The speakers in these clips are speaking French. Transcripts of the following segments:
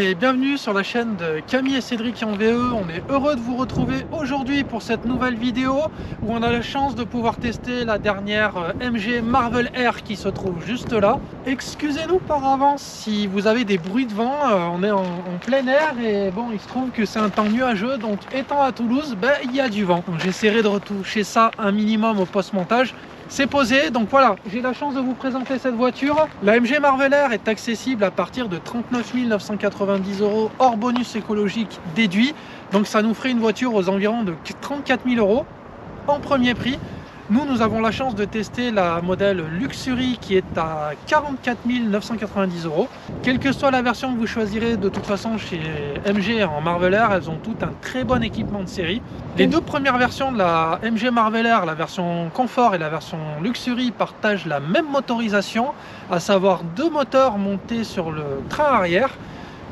et bienvenue sur la chaîne de Camille et Cédric en VE. On est heureux de vous retrouver aujourd'hui pour cette nouvelle vidéo où on a la chance de pouvoir tester la dernière MG Marvel Air qui se trouve juste là. Excusez-nous par avance si vous avez des bruits de vent, on est en plein air et bon, il se trouve que c'est un temps nuageux, donc étant à Toulouse, il y a du vent. Donc j'essaierai de retoucher ça un minimum au post-montage. C'est posé, donc voilà, j'ai la chance de vous présenter cette voiture. La MG Marvel Air est accessible à partir de 39 990 € hors bonus écologique déduit. Donc ça nous ferait une voiture aux environs de 34 000 € en premier prix. Nous avons la chance de tester la modèle Luxury qui est à 44 990 €. Quelle que soit la version que vous choisirez, de toute façon chez MG en Marvel Air, elles ont tout un très bon équipement de série. Les deux premières versions de la MG Marvel Air, la version Confort et la version Luxury, partagent la même motorisation, à savoir deux moteurs montés sur le train arrière,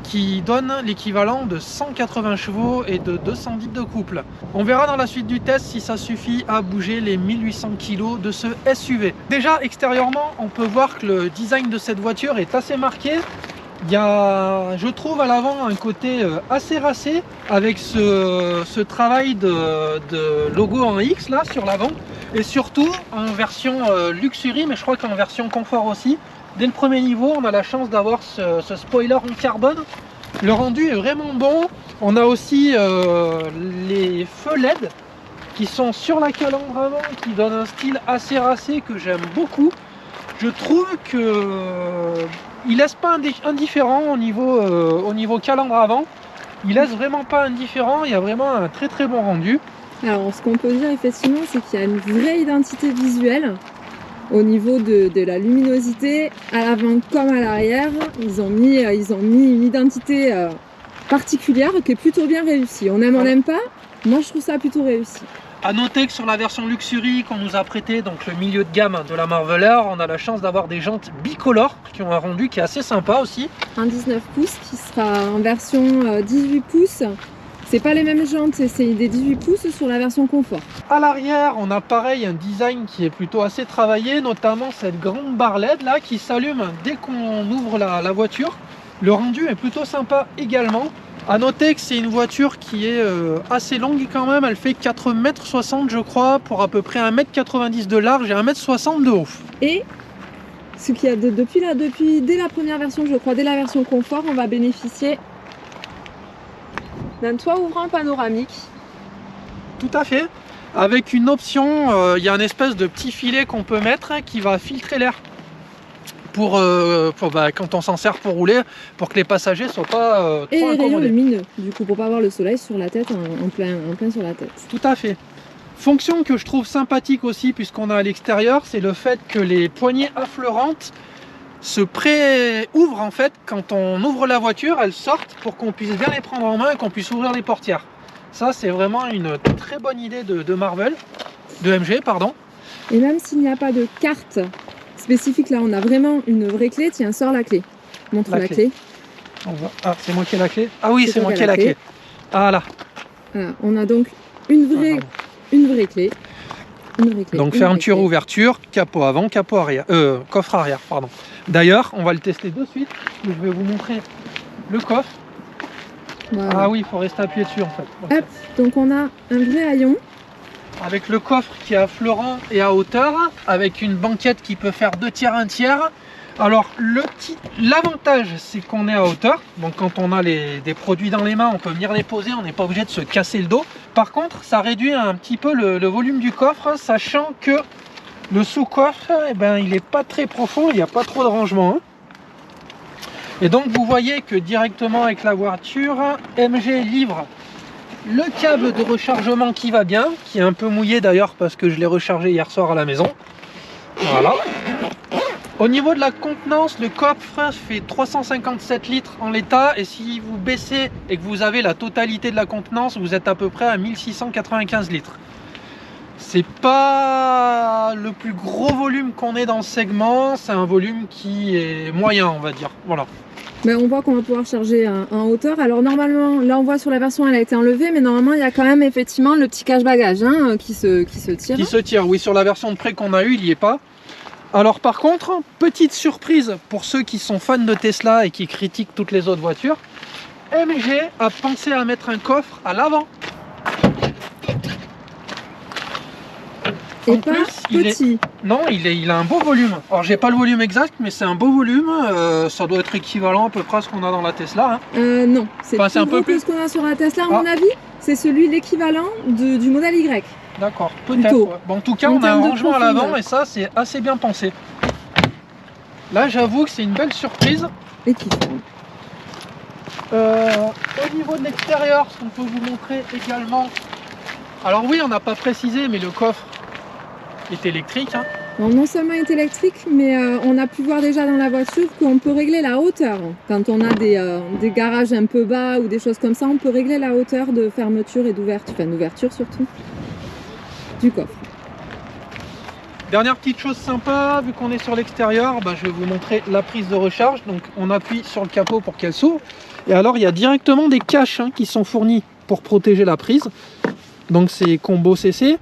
qui donne l'équivalent de 180 chevaux et de 200 litres de couple. On verra dans la suite du test si ça suffit à bouger les 1800 kg de ce SUV. Déjà extérieurement, on peut voir que le design de cette voiture est assez marqué. Il y a, je trouve, à l'avant un côté assez racé avec ce travail de logo en X là sur l'avant, et surtout en version Luxury, mais je crois qu'en version Confort aussi. Dès le premier niveau, on a la chance d'avoir ce spoiler en carbone. Le rendu est vraiment bon. On a aussi les feux LED qui sont sur la calandre avant, qui donnent un style assez racé que j'aime beaucoup. Je trouve que il laisse pas indifférent au niveau calandre avant. Il laisse vraiment pas indifférent. Il y a vraiment un très très bon rendu. Alors, ce qu'on peut dire effectivement, c'est qu'il y a une vraie identité visuelle. Au niveau de la luminosité, à l'avant comme à l'arrière, ils ont mis une identité particulière qui est plutôt bien réussie. On aime, on n'aime pas, moi je trouve ça plutôt réussi. A noter que sur la version Luxury qu'on nous a prêté, donc le milieu de gamme de la Marvel Air, on a la chance d'avoir des jantes bicolores qui ont un rendu qui est assez sympa aussi. Un 19 pouces qui sera en version 18 pouces. C'est pas les mêmes jantes, c'est des 18 pouces sur la version Confort. À l'arrière, on a pareil un design qui est plutôt assez travaillé, notamment cette grande barre LED là qui s'allume dès qu'on ouvre la voiture. Le rendu est plutôt sympa également. À noter que c'est une voiture qui est assez longue quand même, elle fait 4,60 m je crois, pour à peu près 1,90 m de large et 1,60 m de haut. Et ce qu'il y a dès la première version, je crois, dès la version Confort, on va bénéficier d'un toit ouvrant panoramique. Tout à fait. Avec une option, il y a un espèce de petit filet qu'on peut mettre qui va filtrer l'air pour quand on s'en sert pour rouler, pour que les passagers ne soient pas trop et les rayons incommodés. lumineux, du coup, pour pas avoir le soleil sur la tête, en plein sur la tête. Tout à fait. Fonction que je trouve sympathique aussi, puisqu'on a à l'extérieur, c'est le fait que les poignées affleurantes se pré-ouvrent en fait. Quand on ouvre la voiture, elles sortent pour qu'on puisse bien les prendre en main et qu'on puisse ouvrir les portières. Ça, c'est vraiment une très bonne idée de Marvel, de MG, pardon. Et même s'il n'y a pas de carte spécifique, là, on a vraiment une vraie clé. Tiens, sors la clé. Montre la clé. Ah, c'est moi qui ai la clé. Ah oui, c'est moi qui ai la clé. Ah là. Voilà, on a donc une vraie clé. Donc fermeture, ouverture, capot avant, capot arrière, coffre arrière, pardon. D'ailleurs, on va le tester de suite. Je vais vous montrer le coffre. Voilà. Ah oui, il faut rester appuyé dessus en fait. Hop, donc on a un vrai haillon. Avec le coffre qui est à fleurant et à hauteur, avec une banquette qui peut faire 2 tiers, 1 tiers. Alors l'avantage, c'est qu'on est à hauteur, donc quand on a des produits dans les mains, on peut venir les poser, on n'est pas obligé de se casser le dos. Par contre, ça réduit un petit peu le volume du coffre, sachant que le sous-coffre, il n'est pas très profond, il n'y a pas trop de rangement. Et donc vous voyez que directement avec la voiture, MG livre le câble de rechargement qui va bien, qui est un peu mouillé d'ailleurs parce que je l'ai rechargé hier soir à la maison. Voilà. Au niveau de la contenance, le coffre fait 357 litres en l'état, et si vous baissez et que vous avez la totalité de la contenance, vous êtes à peu près à 1695 litres. C'est pas le plus gros volume qu'on ait dans le segment, c'est un volume qui est moyen, on va dire. Voilà. Mais on voit qu'on va pouvoir charger en hauteur. Alors normalement, là on voit sur la version elle a été enlevée, mais normalement il y a quand même effectivement le petit cache-bagages qui se tire. Qui se tire, oui, sur la version de près qu'on a eu, il n'y est pas. Alors par contre, petite surprise pour ceux qui sont fans de Tesla et qui critiquent toutes les autres voitures, MG a pensé à mettre un coffre à l'avant. Et En pas plus, petit. Non, il a un beau volume. Alors j'ai pas le volume exact, mais c'est un beau volume. Ça doit être équivalent à peu près à ce qu'on a dans la Tesla. Hein. Non, c'est Enfin, c'est plus un peu gros plus. que ce qu'on a sur la Tesla, à mon avis. C'est celui l'équivalent du modèle Y. D'accord, peut-être. Ouais. Bon, en tout cas, on a un rangement à l'avant et ça, c'est assez bien pensé. Là, j'avoue que c'est une belle surprise. Et qui Au niveau de l'extérieur, ce qu'on peut vous montrer également. Alors oui, on n'a pas précisé, mais le coffre est électrique. Hein. Alors, non seulement il est électrique, mais on a pu voir déjà dans la voiture qu'on peut régler la hauteur. Quand on a des garages un peu bas ou des choses comme ça, on peut régler la hauteur de fermeture et d'ouverture, enfin d'ouverture surtout, du coffre. Dernière petite chose sympa, vu qu'on est sur l'extérieur, je vais vous montrer la prise de recharge. Donc on appuie sur le capot pour qu'elle s'ouvre. Et alors il y a directement des caches qui sont fournis pour protéger la prise. Donc c'est combo CC.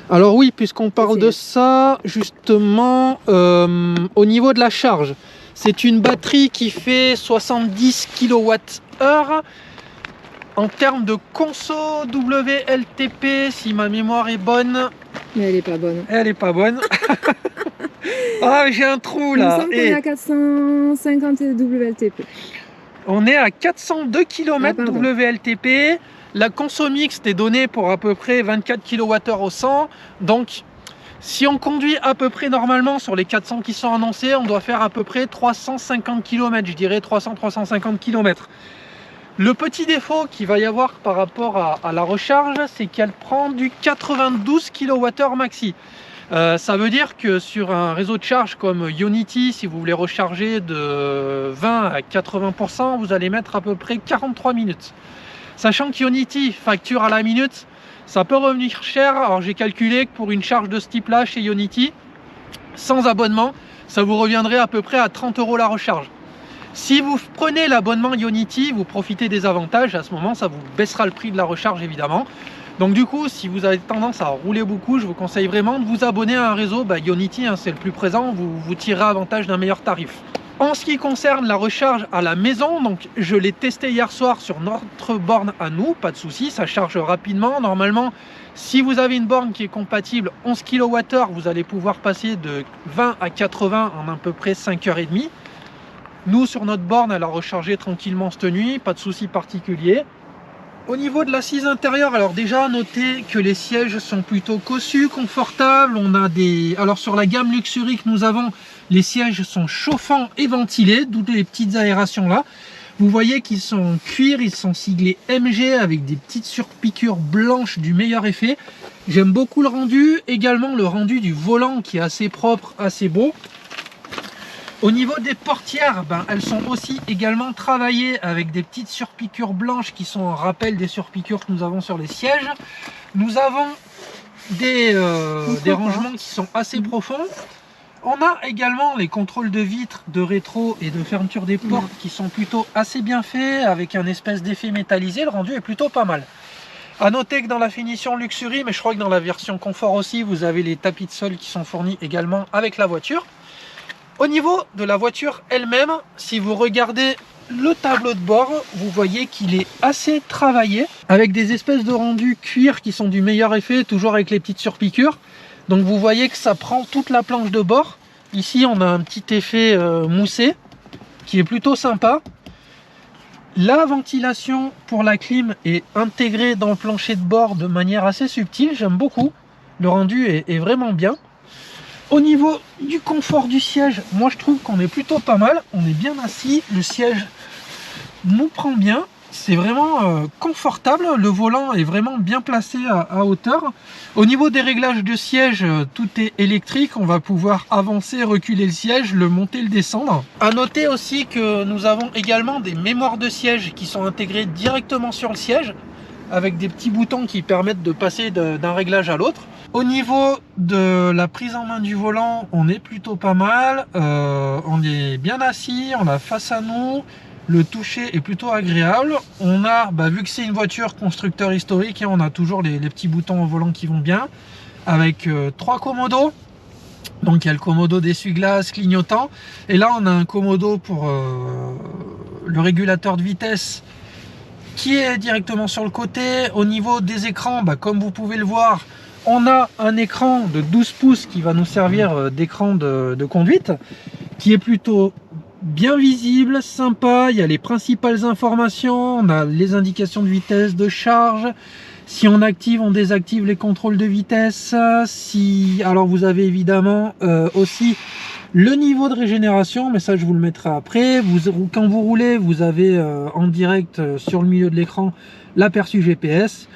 Alors oui, puisqu'on parle de ça, justement, au niveau de la charge, c'est une batterie qui fait 70 kWh. En termes de conso WLTP, si ma mémoire est bonne... Mais elle est pas bonne. Elle est pas bonne. Ah, j'ai un trou là. Il me semble qu'on est à 450 WLTP. On est à 402 km WLTP. La conso mixte est donnée pour à peu près 24 kWh au 100. Donc, si on conduit à peu près normalement sur les 400 qui sont annoncés, on doit faire à peu près 350 km, je dirais 300-350 km. Le petit défaut qu'il va y avoir par rapport à la recharge, c'est qu'elle prend du 92 kWh maxi. Ça veut dire que sur un réseau de charge comme Ionity, si vous voulez recharger de 20 à 80%, vous allez mettre à peu près 43 minutes. Sachant que Ionity facture à la minute, ça peut revenir cher. Alors j'ai calculé que pour une charge de ce type-là chez Ionity, sans abonnement, ça vous reviendrait à peu près à 30 € la recharge. Si vous prenez l'abonnement Ionity, vous profitez des avantages. À ce moment, ça vous baissera le prix de la recharge évidemment. Donc du coup, si vous avez tendance à rouler beaucoup, je vous conseille vraiment de vous abonner à un réseau Ionity, c'est le plus présent, vous tirerez avantage d'un meilleur tarif. En ce qui concerne la recharge à la maison, donc je l'ai testé hier soir sur notre borne à nous, pas de souci, ça charge rapidement. Normalement, si vous avez une borne qui est compatible 11 kWh, vous allez pouvoir passer de 20 à 80 en à peu près 5h30. Nous, sur notre borne, elle a rechargé tranquillement cette nuit, pas de souci particulier. Au niveau de l'assise intérieure, alors déjà notez que les sièges sont plutôt cossus, confortables. On a alors sur la gamme Luxury que nous avons, les sièges sont chauffants et ventilés, d'où les petites aérations là. Vous voyez qu'ils sont en cuir, ils sont siglés MG avec des petites surpiqûres blanches du meilleur effet. J'aime beaucoup le rendu, également le rendu du volant qui est assez propre, assez beau. Au niveau des portières, elles sont aussi également travaillées avec des petites surpiqûres blanches qui sont en rappel des surpiqûres que nous avons sur les sièges. Nous avons des rangements qui sont assez profonds. On a également les contrôles de vitres, de rétro et de fermeture des portes qui sont plutôt assez bien faits avec un espèce d'effet métallisé. Le rendu est plutôt pas mal. A noter que dans la finition Luxury, mais je crois que dans la version confort aussi, vous avez les tapis de sol qui sont fournis également avec la voiture. Au niveau de la voiture elle-même, si vous regardez le tableau de bord, vous voyez qu'il est assez travaillé avec des espèces de rendus cuir qui sont du meilleur effet, toujours avec les petites surpiqûres. Donc vous voyez que ça prend toute la planche de bord. Ici on a un petit effet moussé qui est plutôt sympa. La ventilation pour la clim est intégrée dans le plancher de bord de manière assez subtile, j'aime beaucoup. Le rendu est vraiment bien. Au niveau du confort du siège, moi je trouve qu'on est plutôt pas mal. On est bien assis, le siège nous prend bien. C'est vraiment confortable, le volant est vraiment bien placé à hauteur. Au niveau des réglages de siège, tout est électrique. On va pouvoir avancer, reculer le siège, le monter, le descendre. À noter aussi que nous avons également des mémoires de siège qui sont intégrées directement sur le siège, avec des petits boutons qui permettent de passer d'un réglage à l'autre. Au niveau de la prise en main du volant, on est plutôt pas mal. On est bien assis, on a face à nous. Le toucher est plutôt agréable. On a, vu que c'est une voiture constructeur historique, on a toujours les petits boutons au volant qui vont bien. Avec 3 commodos. Donc il y a le commodo d'essuie-glace clignotant. Et là on a un commodo pour le régulateur de vitesse qui est directement sur le côté. Au niveau des écrans, comme vous pouvez le voir, on a un écran de 12 pouces qui va nous servir d'écran de conduite, qui est plutôt bien visible, sympa. Il y a les principales informations, on a les indications de vitesse, de charge, si on active, on désactive les contrôles de vitesse. Alors vous avez évidemment aussi le niveau de régénération, mais ça je vous le mettrai après. Quand vous roulez, vous avez en direct sur le milieu de l'écran l'aperçu GPS.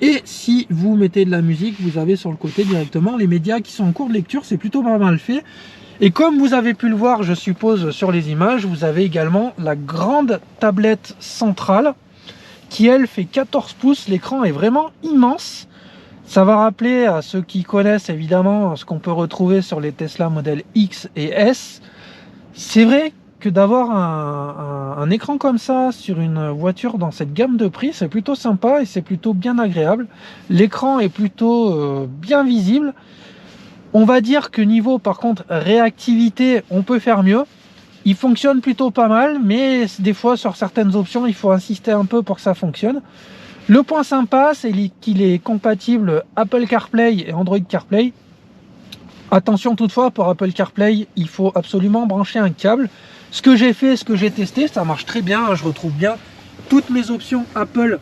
Et si vous mettez de la musique, vous avez sur le côté directement les médias qui sont en cours de lecture. C'est plutôt pas mal fait. Et comme vous avez pu le voir, je suppose, sur les images, vous avez également la grande tablette centrale qui, elle, fait 14 pouces. L'écran est vraiment immense. Ça va rappeler à ceux qui connaissent évidemment ce qu'on peut retrouver sur les Tesla Model X et S. C'est vrai que d'avoir un écran comme ça sur une voiture dans cette gamme de prix, c'est plutôt sympa et c'est plutôt bien agréable. L'écran est plutôt bien visible. On va dire que niveau par contre réactivité, on peut faire mieux. Il fonctionne plutôt pas mal, mais des fois sur certaines options, il faut insister un peu pour que ça fonctionne. Le point sympa, c'est qu'il est compatible Apple CarPlay et Android CarPlay. Attention toutefois, pour Apple CarPlay, il faut absolument brancher un câble. Ce que j'ai fait, ce que j'ai testé, ça marche très bien. Je retrouve bien toutes mes options Apple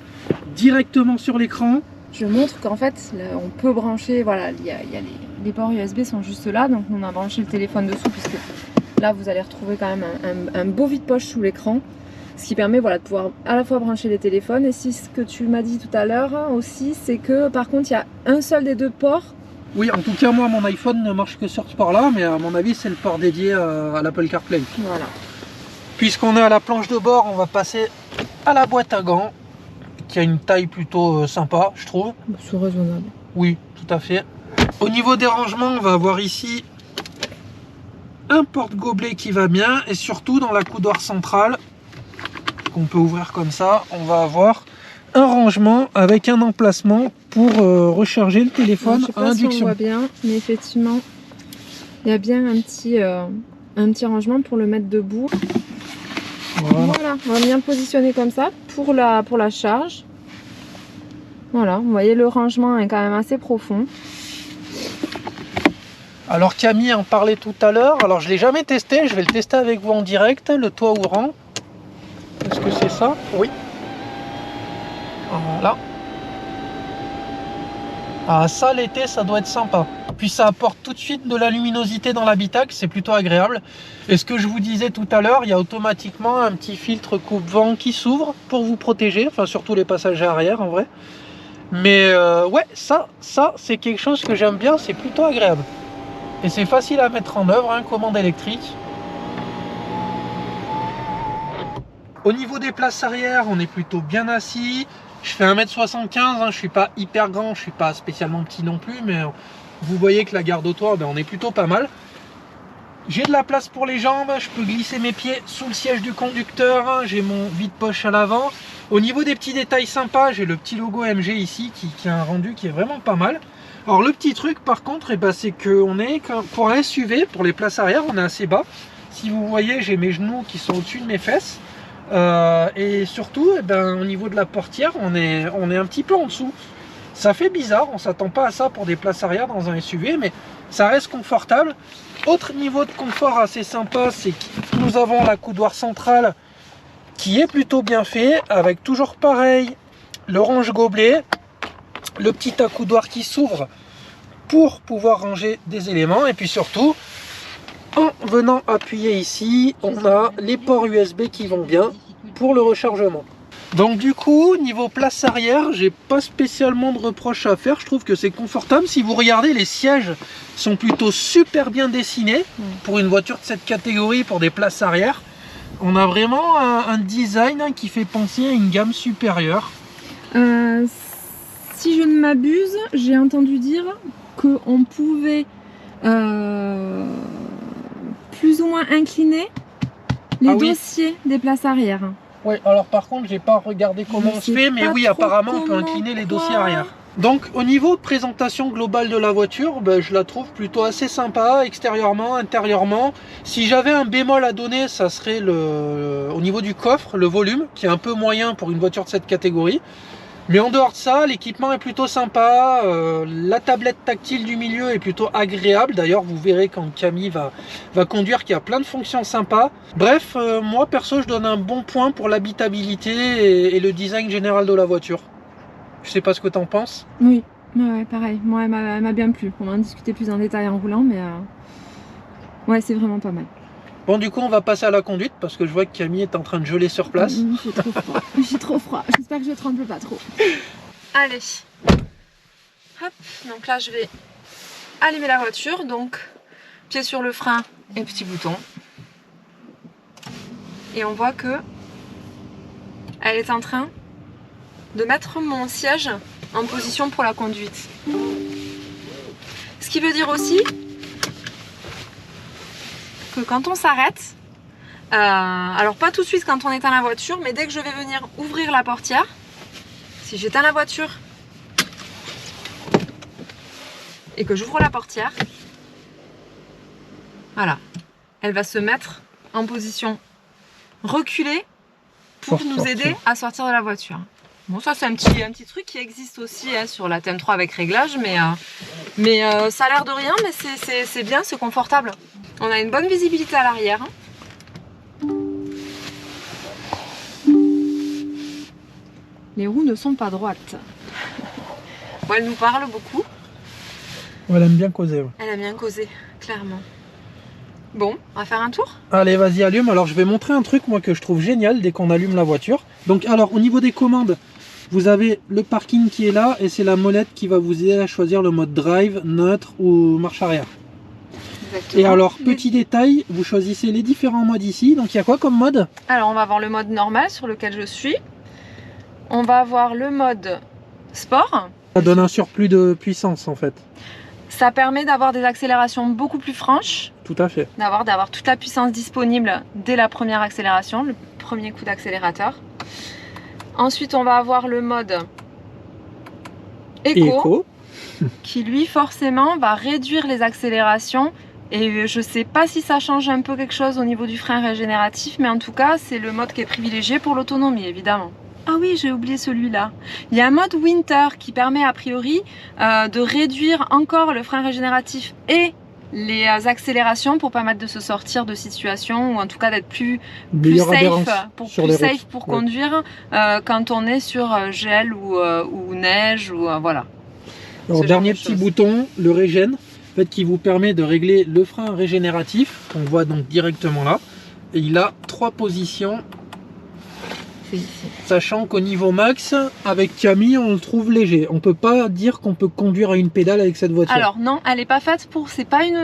directement sur l'écran. Je montre qu'en fait, là, on peut brancher, voilà, il y a les ports USB sont juste là, donc on a branché le téléphone dessous, puisque là, vous allez retrouver quand même un beau vide-poche sous l'écran, ce qui permet, voilà, de pouvoir à la fois brancher les téléphones. Et si ce que tu m'as dit tout à l'heure aussi, c'est que par contre, il y a un seul des deux ports. Oui, en tout cas, moi, mon iPhone ne marche que sur ce port-là, mais à mon avis, c'est le port dédié à l'Apple CarPlay. Voilà. Puisqu'on est à la planche de bord, on va passer à la boîte à gants, qui a une taille plutôt sympa, je trouve. C'est raisonnable. Oui, tout à fait. Au niveau des rangements, on va avoir ici un porte-gobelet qui va bien, et surtout dans la coudoir centrale, qu'on peut ouvrir comme ça, on va avoir un rangement avec un emplacement pour recharger le téléphone à induction. Si on voit bien, mais effectivement, il y a bien un petit rangement pour le mettre debout. Voilà, on va bien positionner comme ça pour la charge. Voilà, vous voyez, le rangement est quand même assez profond. Alors Camille en parlait tout à l'heure, alors je ne l'ai jamais testé, je vais le tester avec vous en direct, le toit ouvrant. Est-ce que c'est ça? Oui. Voilà. Ah, ça l'été, ça doit être sympa. Puis ça apporte tout de suite de la luminosité dans l'habitacle, c'est plutôt agréable. Et ce que je vous disais tout à l'heure, il y a automatiquement un petit filtre coupe-vent qui s'ouvre pour vous protéger, enfin surtout les passagers arrière en vrai. Mais ouais, ça c'est quelque chose que j'aime bien, c'est plutôt agréable. Et c'est facile à mettre en œuvre, hein, commande électrique. Au niveau des places arrière, on est plutôt bien assis. Je fais 1m75, hein, je suis pas hyper grand, je suis pas spécialement petit non plus, mais vous voyez que la garde au toit, on est plutôt pas mal. J'ai de la place pour les jambes, je peux glisser mes pieds sous le siège du conducteur, hein, j'ai mon vide-poche à l'avant. Au niveau des petits détails sympas, j'ai le petit logo MG ici qui a un rendu qui est vraiment pas mal. Alors le petit truc par contre, c'est qu'on est, pour un SUV, pour les places arrière, on est assez bas. Si vous voyez, j'ai mes genoux qui sont au-dessus de mes fesses. Et surtout, au niveau de la portière, on est un petit peu en dessous. Ça fait bizarre, on s'attend pas à ça pour des places arrière dans un SUV, mais ça reste confortable. Autre niveau de confort assez sympa, c'est que nous avons la coudoir centrale qui est plutôt bien fait, avec toujours pareil le range-gobelet, le petit accoudoir qui s'ouvre pour pouvoir ranger des éléments, et puis surtout, en venant appuyer ici, on a les ports USB qui vont bien pour le rechargement. Donc du coup, niveau place arrière, j'ai pas spécialement de reproches à faire. Je trouve que c'est confortable. Si vous regardez, les sièges sont plutôt super bien dessinés pour une voiture de cette catégorie, pour des places arrière. On a vraiment un design qui fait penser à une gamme supérieure. Si je ne m'abuse, j'ai entendu dire qu'on pouvait plus ou moins incliner les dossiers des places arrière. Oui, alors par contre, j'ai pas regardé comment Je on se sais fait, mais pas oui, trop apparemment, on peut comment, incliner les quoi. dossiers arrière. Donc, au niveau de présentation globale de la voiture, ben, je la trouve plutôt assez sympa, extérieurement, intérieurement. Si j'avais un bémol à donner, ça serait au niveau du coffre, le volume, qui est un peu moyen pour une voiture de cette catégorie. Mais en dehors de ça, l'équipement est plutôt sympa, la tablette tactile du milieu est plutôt agréable. D'ailleurs, vous verrez quand Camille va conduire qu'il y a plein de fonctions sympas. Bref, moi perso, je donne un bon point pour l'habitabilité et le design général de la voiture. Je sais pas ce que tu en penses. Oui, ouais, pareil. Moi, elle m'a bien plu. On va en discuter plus en détail en roulant, mais ouais, c'est vraiment pas mal. Bon, du coup, on va passer à la conduite parce que je vois que Camille est en train de geler sur place. J'ai trop froid. J'ai trop froid. J'espère que je tremble pas trop. Allez. Hop. Donc là, je vais allumer la voiture. Donc, pied sur le frein et petit bouton. Et on voit que elle est en train de mettre mon siège en position pour la conduite. Ce qui veut dire aussi que quand on s'arrête, alors pas tout de suite quand on éteint la voiture, mais dès que je vais venir ouvrir la portière, si j'éteins la voiture et que j'ouvre la portière, voilà, elle va se mettre en position reculée pour nous aider à sortir de la voiture. Bon, ça c'est un petit truc qui existe aussi hein, sur la TM3 avec réglage, mais ça a l'air de rien, mais c'est bien, c'est confortable. On a une bonne visibilité à l'arrière. Les roues ne sont pas droites. Bon, elle nous parle beaucoup. Ouais, elle aime bien causer. Ouais. Elle aime bien causer, clairement. Bon, on va faire un tour. Allez, vas-y, allume. Alors, je vais montrer un truc, moi, que je trouve génial dès qu'on allume la voiture. Donc, alors, au niveau des commandes, vous avez le parking qui est là et c'est la molette qui va vous aider à choisir le mode drive, neutre ou marche arrière. Exactement. Et alors, petit détail, vous choisissez les différents modes ici. Donc, il y a quoi comme mode? Alors, on va avoir le mode normal sur lequel je suis. On va avoir le mode sport. Ça donne un surplus de puissance, en fait. Ça permet d'avoir des accélérations beaucoup plus franches. Tout à fait. D'avoir toute la puissance disponible dès la première accélération, le premier coup d'accélérateur. Ensuite, on va avoir le mode éco. Qui lui, forcément, va réduire les accélérations. Et je ne sais pas si ça change un peu quelque chose au niveau du frein régénératif, mais en tout cas, c'est le mode qui est privilégié pour l'autonomie, évidemment. Ah oui, j'ai oublié celui-là. Il y a un mode Winter qui permet a priori de réduire encore le frein régénératif et les accélérations pour permettre de se sortir de situations ou en tout cas d'être plus safe pour conduire quand on est sur gel ou neige ou voilà. Alors, dernier petit bouton, le régène, en fait, qui vous permet de régler le frein régénératif qu'on voit donc directement là. Et il a 3 positions. Sachant qu'au niveau max, avec Camille, on le trouve léger. On peut pas dire qu'on peut conduire à une pédale avec cette voiture. Alors non, elle n'est pas faite pour... C'est pas une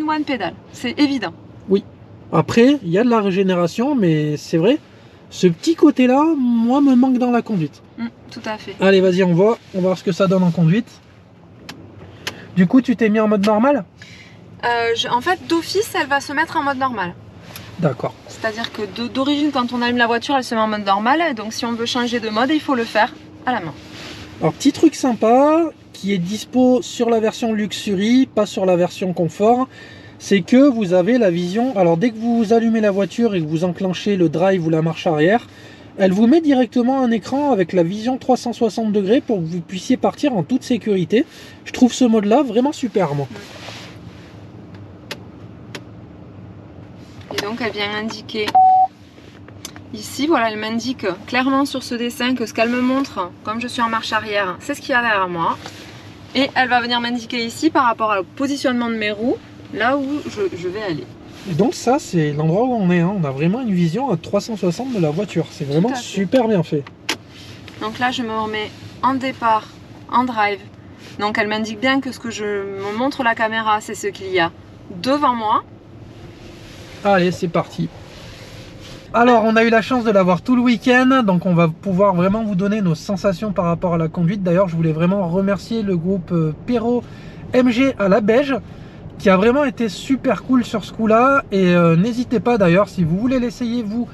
one pédale, c'est évident. Oui. Après, il y a de la régénération, mais c'est vrai, ce petit côté-là, moi, me manque dans la conduite. Tout à fait. Allez, vas-y, on va voir ce que ça donne en conduite. Du coup, tu t'es mis en mode normal? En fait, d'office, elle va se mettre en mode normal. D'accord. C'est-à-dire que d'origine, quand on allume la voiture, elle se met en mode normal. Donc si on veut changer de mode, il faut le faire à la main. Alors, petit truc sympa, qui est dispo sur la version Luxury, pas sur la version Confort, c'est que vous avez la vision... Alors, dès que vous allumez la voiture et que vous enclenchez le drive ou la marche arrière, elle vous met directement un écran avec la vision 360 degrés pour que vous puissiez partir en toute sécurité. Je trouve ce mode-là vraiment super, moi. Et donc elle vient indiquer ici, voilà, elle m'indique clairement sur ce dessin que ce qu'elle me montre, comme je suis en marche arrière, c'est ce qu'il y a derrière moi. Et elle va venir m'indiquer ici par rapport au positionnement de mes roues, là où je vais aller. Et donc ça, c'est l'endroit où on est, hein. On a vraiment une vision à 360 de la voiture, c'est vraiment super bien fait. Donc là, je me remets en départ, en drive. Donc elle m'indique bien que ce que je me montre la caméra, c'est ce qu'il y a devant moi. Allez, c'est parti. Alors, on a eu la chance de l'avoir tout le week-end, donc on va pouvoir vraiment vous donner nos sensations par rapport à la conduite. D'ailleurs, je voulais vraiment remercier le groupe Perrault MG à la Beige, qui a vraiment été super cool sur ce coup-là. Et n'hésitez pas d'ailleurs, si vous voulez l'essayer vous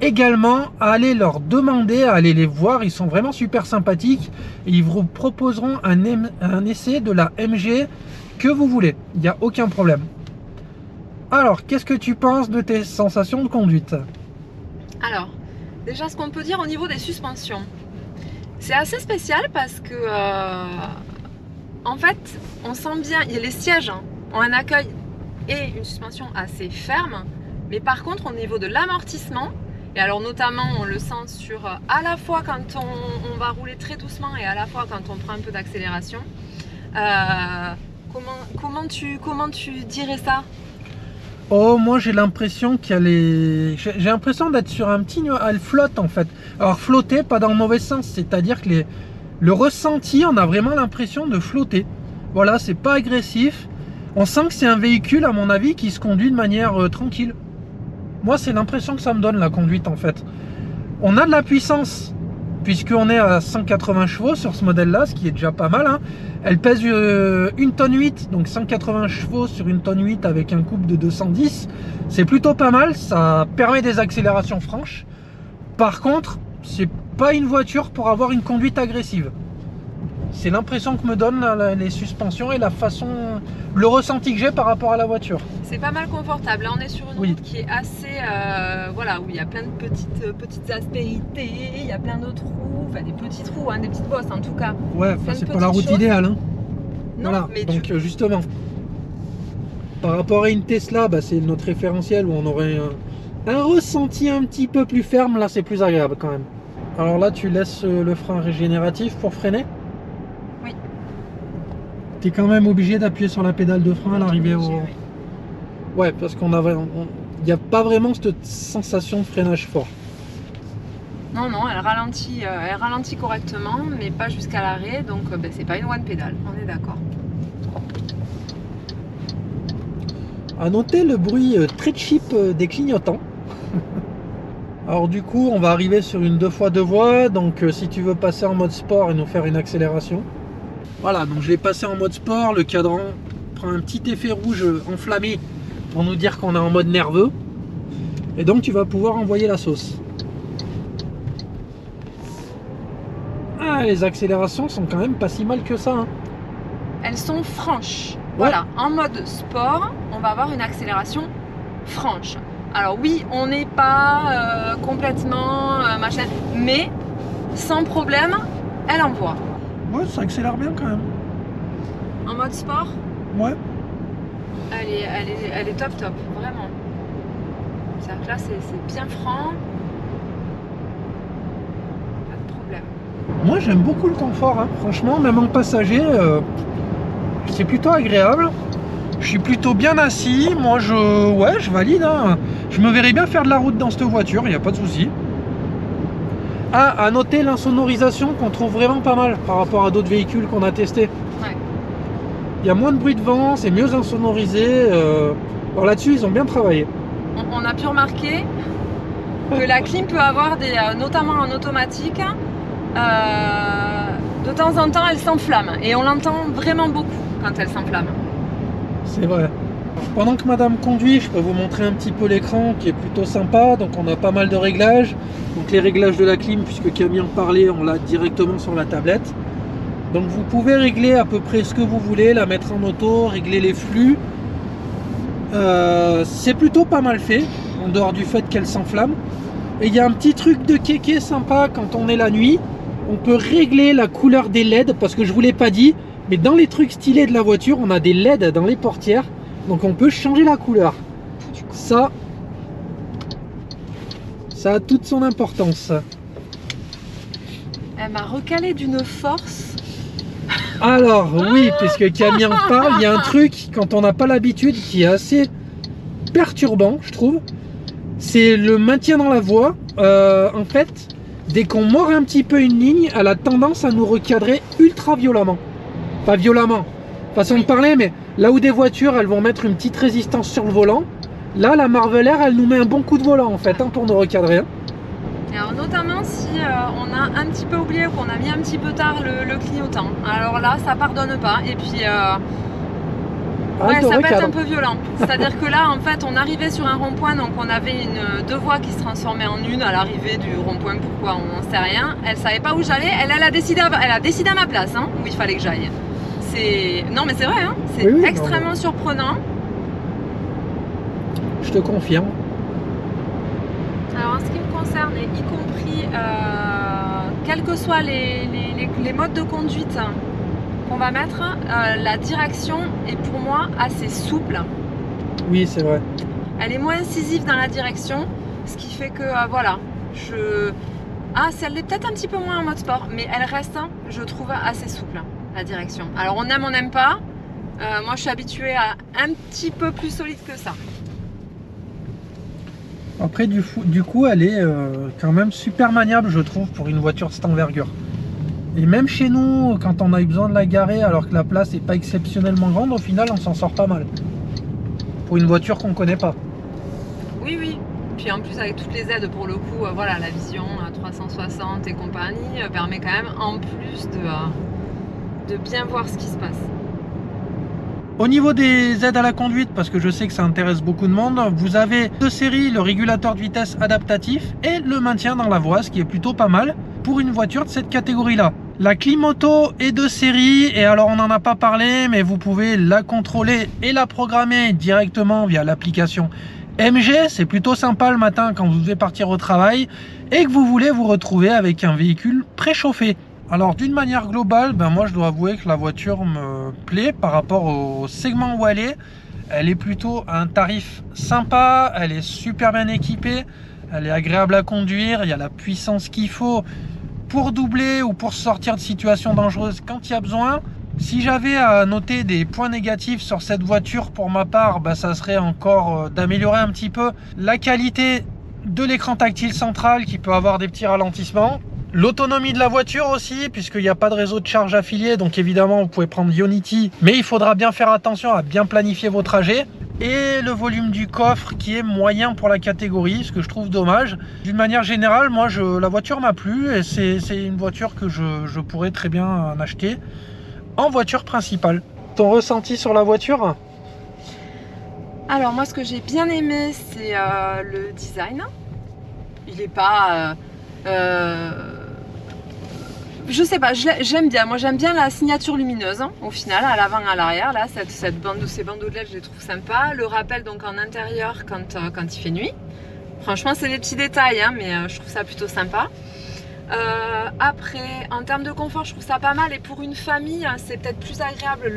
également à aller leur demander, à aller les voir. Ils sont vraiment super sympathiques et ils vous proposeront un essai de la MG que vous voulez. Il n'y a aucun problème. Alors, qu'est-ce que tu penses de tes sensations de conduite? Alors, déjà ce qu'on peut dire au niveau des suspensions, c'est assez spécial parce que en fait, on sent bien, les sièges ont un accueil et une suspension assez ferme, mais par contre au niveau de l'amortissement, et alors notamment on le sent sur à la fois quand on va rouler très doucement et à la fois quand on prend un peu d'accélération, comment tu dirais ça? Oh, moi j'ai l'impression qu'il y a les... J'ai l'impression d'être sur un petit nuage. Elle flotte en fait. Alors flotter, pas dans le mauvais sens, c'est-à-dire que le ressenti, on a vraiment l'impression de flotter. Voilà, c'est pas agressif. On sent que c'est un véhicule, à mon avis, qui se conduit de manière tranquille. Moi, c'est l'impression que ça me donne, la conduite, en fait. On a de la puissance, puisqu'on est à 180 chevaux sur ce modèle-là, ce qui est déjà pas mal. Hein. Elle pèse 1 tonne 8, donc 180 chevaux sur 1 tonne 8 avec un couple de 210. C'est plutôt pas mal, ça permet des accélérations franches. Par contre, c'est pas une voiture pour avoir une conduite agressive. C'est l'impression que me donnent les suspensions et la façon, le ressenti que j'ai par rapport à la voiture. C'est pas mal confortable. Là, on est sur une route qui est assez, voilà, où il y a plein de petites aspérités, il y a plein de trous, enfin des petits trous, hein, des petites bosses en tout cas. Ouais, c'est pas la route idéale. Hein. Non, voilà, mais donc justement, par rapport à une Tesla, bah, c'est notre référentiel où on aurait un ressenti un petit peu plus ferme. Là, c'est plus agréable quand même. Alors là, tu laisses le frein régénératif pour freiner. Oui. Tu es quand même obligé d'appuyer sur la pédale de frein à l'arrivée au... Oui. Ouais, parce qu'on a... Il n'y a pas vraiment cette sensation de freinage fort. Non, elle ralentit correctement, mais pas jusqu'à l'arrêt, donc ben, c'est pas une one pédale, on est d'accord. À noter le bruit très cheap des clignotants. Alors du coup, on va arriver sur une 2x2 voies, donc si tu veux passer en mode sport et nous faire une accélération. Voilà, donc je l'ai passé en mode sport, le cadran prend un petit effet rouge enflammé pour nous dire qu'on est en mode nerveux. Et donc tu vas pouvoir envoyer la sauce. Ah, les accélérations sont quand même pas si mal que ça. Hein. Elles sont franches. Ouais. Voilà, en mode sport, on va avoir une accélération franche. Alors oui, on n'est pas complètement machin, mais sans problème, elle envoie. Ouais, ça accélère bien quand même. En mode sport? Ouais. Elle est top, vraiment. C'est-à-dire que là, c'est bien franc. Pas de problème. Moi, j'aime beaucoup le confort. Hein. Franchement, même en passager, c'est plutôt agréable. Je suis plutôt bien assis. Moi, je valide. Hein. Je me verrais bien faire de la route dans cette voiture. Il n'y a pas de souci. Ah, à noter l'insonorisation qu'on trouve vraiment pas mal par rapport à d'autres véhicules qu'on a testés. Ouais. Il y a moins de bruit de vent, c'est mieux insonorisé. Alors là-dessus, ils ont bien travaillé. On a pu remarquer que la clim peut avoir des, notamment en automatique, de temps en temps, elle s'enflamme. Et on l'entend vraiment beaucoup quand elle s'enflamme. C'est vrai. Pendant que madame conduit, je peux vous montrer un petit peu l'écran qui est plutôt sympa. Donc on a pas mal de réglages. Donc les réglages de la clim, puisque Camille en parlait, on l'a directement sur la tablette. Donc vous pouvez régler à peu près ce que vous voulez, la mettre en auto, régler les flux. C'est plutôt pas mal fait, en dehors du fait qu'elle s'enflamme. Et il y a un petit truc de kéké sympa quand on est la nuit. On peut régler la couleur des LED, parce que je vous l'ai pas dit, mais dans les trucs stylés de la voiture, on a des LED dans les portières. Donc on peut changer la couleur. Ça a toute son importance. Elle m'a recalé d'une force. Alors oui, puisque Camille en parle, il y a un truc quand on n'a pas l'habitude qui est assez perturbant, je trouve. C'est le maintien dans la voie. En fait, dès qu'on mord un petit peu une ligne, elle a tendance à nous recadrer ultra violemment. Pas violemment, façon de parler, mais là où des voitures, elles vont mettre une petite résistance sur le volant, là, la Marvel Air, elle nous met un bon coup de volant en fait, hein, pour nous recadrer. Hein. Alors notamment si on a un petit peu oublié ou qu'on a mis un petit peu tard le clignotant. Alors là, ça pardonne pas. Et puis Ouais, te ça peut être recadre. un peu violent. C'est-à-dire que là, en fait, on arrivait sur un rond-point, donc on avait deux voies qui se transformaient en une à l'arrivée du rond-point. Pourquoi, on n'en sait rien. Elle savait pas où j'allais. Elle a décidé à ma place, hein, où il fallait que j'aille. Non, mais c'est vrai, hein, c'est Oui, extrêmement surprenant. Je te confirme. Alors, en ce qui me concerne, et y compris, quels que soient les modes de conduite qu'on va mettre, la direction est pour moi assez souple. Oui, c'est vrai. Elle est moins incisive dans la direction, ce qui fait que voilà, elle est peut-être un petit peu moins en mode sport, mais elle reste, je trouve, assez souple, la direction. Alors on aime, on n'aime pas. Moi je suis habituée à un petit peu plus solide que ça. Après, du coup, elle est quand même super maniable, je trouve, pour une voiture de cette envergure. Et même chez nous, quand on a eu besoin de la garer, alors que la place n'est pas exceptionnellement grande, au final, on s'en sort pas mal. Pour une voiture qu'on connaît pas. Oui, oui. Puis en plus, avec toutes les aides, pour le coup, voilà, la vision 360 et compagnie permet quand même, en plus de bien voir ce qui se passe. Au niveau des aides à la conduite, parce que je sais que ça intéresse beaucoup de monde, vous avez de série le régulateur de vitesse adaptatif et le maintien dans la voie, ce qui est plutôt pas mal pour une voiture de cette catégorie-là. La clim auto est de série, et alors on n'en a pas parlé, mais vous pouvez la contrôler et la programmer directement via l'application MG. C'est plutôt sympa le matin quand vous devez partir au travail et que vous voulez vous retrouver avec un véhicule préchauffé. Alors d'une manière globale, moi je dois avouer que la voiture me plaît par rapport au segment où elle est. Elle est plutôt à un tarif sympa, elle est super bien équipée, elle est agréable à conduire, il y a la puissance qu'il faut pour doubler ou pour sortir de situations dangereuses quand il y a besoin. Si j'avais à noter des points négatifs sur cette voiture pour ma part, ça serait encore d'améliorer un petit peu la qualité de l'écran tactile central qui peut avoir des petits ralentissements. L'autonomie de la voiture aussi, puisqu'il n'y a pas de réseau de charge affilié, donc évidemment vous pouvez prendre Ionity, mais il faudra bien faire attention à bien planifier vos trajets. Et le volume du coffre qui est moyen pour la catégorie, ce que je trouve dommage. D'une manière générale, moi la voiture m'a plu et c'est une voiture que je pourrais très bien en acheter en voiture principale. Ton ressenti sur la voiture? Alors moi ce que j'ai bien aimé, c'est le design. Il n'est pas... je sais pas, j'aime bien. Moi j'aime bien la signature lumineuse, hein, au final, à l'avant, à l'arrière. Là, ces bandeaux de LED, je les trouve sympas. Le rappel donc en intérieur quand il fait nuit. Franchement, c'est des petits détails, hein, mais je trouve ça plutôt sympa. Après, en termes de confort, je trouve ça pas mal. Et pour une famille, hein, c'est peut-être plus agréable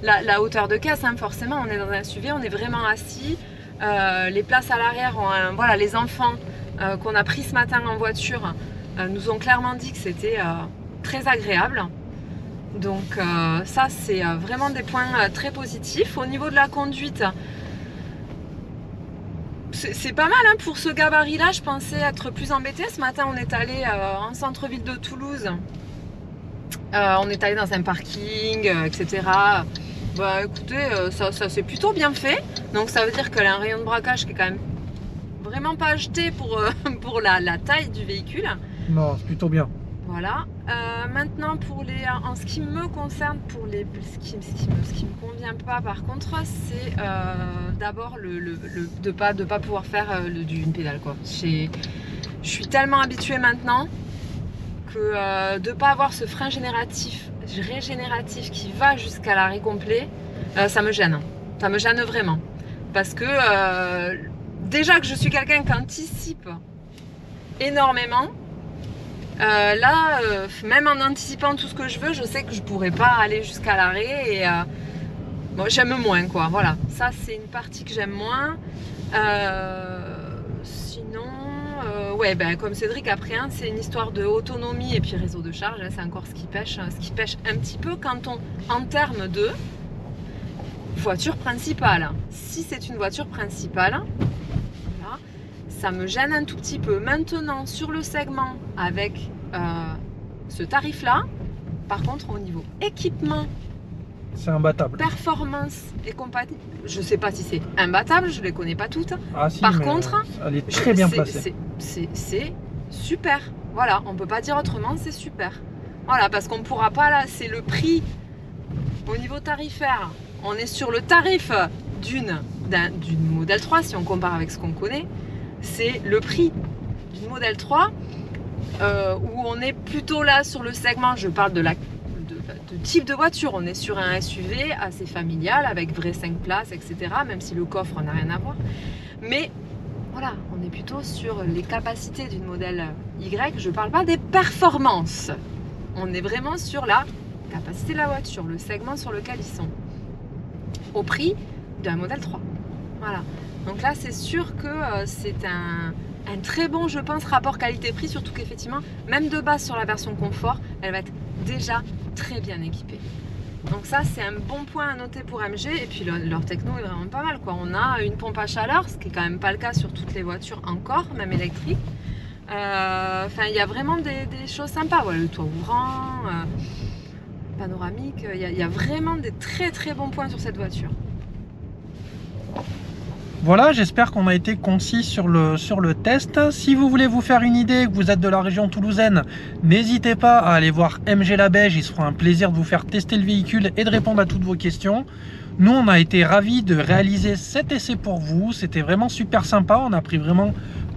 la hauteur de caisse. Hein, forcément, on est dans un SUV, on est vraiment assis. Les places à l'arrière, voilà, les enfants qu'on a pris ce matin en voiture nous ont clairement dit que c'était très agréable. Donc ça, c'est vraiment des points très positifs. Au niveau de la conduite, c'est pas mal, hein, pour ce gabarit-là. Je pensais être plus embêtée. Ce matin, on est allé en centre-ville de Toulouse. On est allé dans un parking, etc. Écoutez, ça s'est plutôt bien fait. Donc ça veut dire qu'elle a un rayon de braquage qui est quand même vraiment pas acheté pour la taille du véhicule. Non, c'est plutôt bien. Voilà. Maintenant, en ce qui me concerne, ce qui me convient pas, par contre, c'est d'abord de pas pouvoir faire une pédale, quoi. Je suis tellement habituée maintenant que de pas avoir ce frein régénératif qui va jusqu'à l'arrêt complet, ça me gêne. Ça me gêne vraiment. Parce que déjà que je suis quelqu'un qui anticipe énormément, là, même en anticipant tout ce que je veux, je sais que je pourrais pas aller jusqu'à l'arrêt et bon, j'aime moins, quoi. Voilà, ça c'est une partie que j'aime moins. Sinon, ouais, comme Cédric, après, hein, c'est une histoire de autonomie et puis réseau de charge, hein, c'est encore ce qui pêche un petit peu en termes de voiture principale. Si c'est une voiture principale, voilà, ça me gêne un tout petit peu. Maintenant, sur le segment avec ce tarif-là, par contre, au niveau équipement, c'est imbattable. performance et compagnie, je sais pas si c'est imbattable, je les connais pas toutes. Ah, si, par contre, elle est très bien placée. C'est super. Voilà, on peut pas dire autrement, c'est super. Voilà, parce qu'on pourra pas là, c'est le prix au niveau tarifaire on est sur le tarif d'une modèle 3, si on compare avec ce qu'on connaît. C'est le prix d'une modèle 3, où on est plutôt là sur le segment, je parle de type de voiture, on est sur un SUV assez familial, avec vrai 5 places, etc. Même si le coffre n'a rien à voir. Mais voilà, on est plutôt sur les capacités d'une modèle Y, je ne parle pas des performances. On est vraiment sur la capacité de la voiture, le segment sur lequel ils sont, au prix d'un modèle 3. Voilà. Donc là, c'est sûr que c'est un très bon, je pense, rapport qualité-prix, surtout qu'effectivement, même de base sur la version confort, elle va être déjà très bien équipée. Donc ça, c'est un bon point à noter pour MG. Et puis leur techno est vraiment pas mal, quoi. On a une pompe à chaleur, ce qui est quand même pas le cas sur toutes les voitures encore, même électriques. Enfin, il y a vraiment des choses sympas. Ouais, le toit ouvrant, panoramique. Il y a vraiment des très très bons points sur cette voiture. Voilà, j'espère qu'on a été concis sur le test. Si vous voulez vous faire une idée, que vous êtes de la région toulousaine, n'hésitez pas à aller voir MG La Beige. Il se fera un plaisir de vous faire tester le véhicule et de répondre à toutes vos questions. Nous, on a été ravis de réaliser cet essai pour vous. C'était vraiment super sympa. On a pris vraiment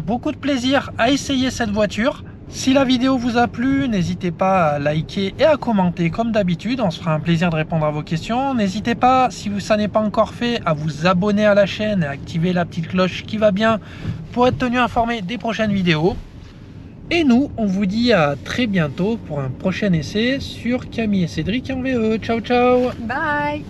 beaucoup de plaisir à essayer cette voiture. Si la vidéo vous a plu, n'hésitez pas à liker et à commenter comme d'habitude. On se fera un plaisir de répondre à vos questions. N'hésitez pas, si ça n'est pas encore fait, à vous abonner à la chaîne et à activer la petite cloche qui va bien pour être tenu informé des prochaines vidéos. Et nous, on vous dit à très bientôt pour un prochain essai sur Camille et Cédric en VE. Ciao, ciao! Bye!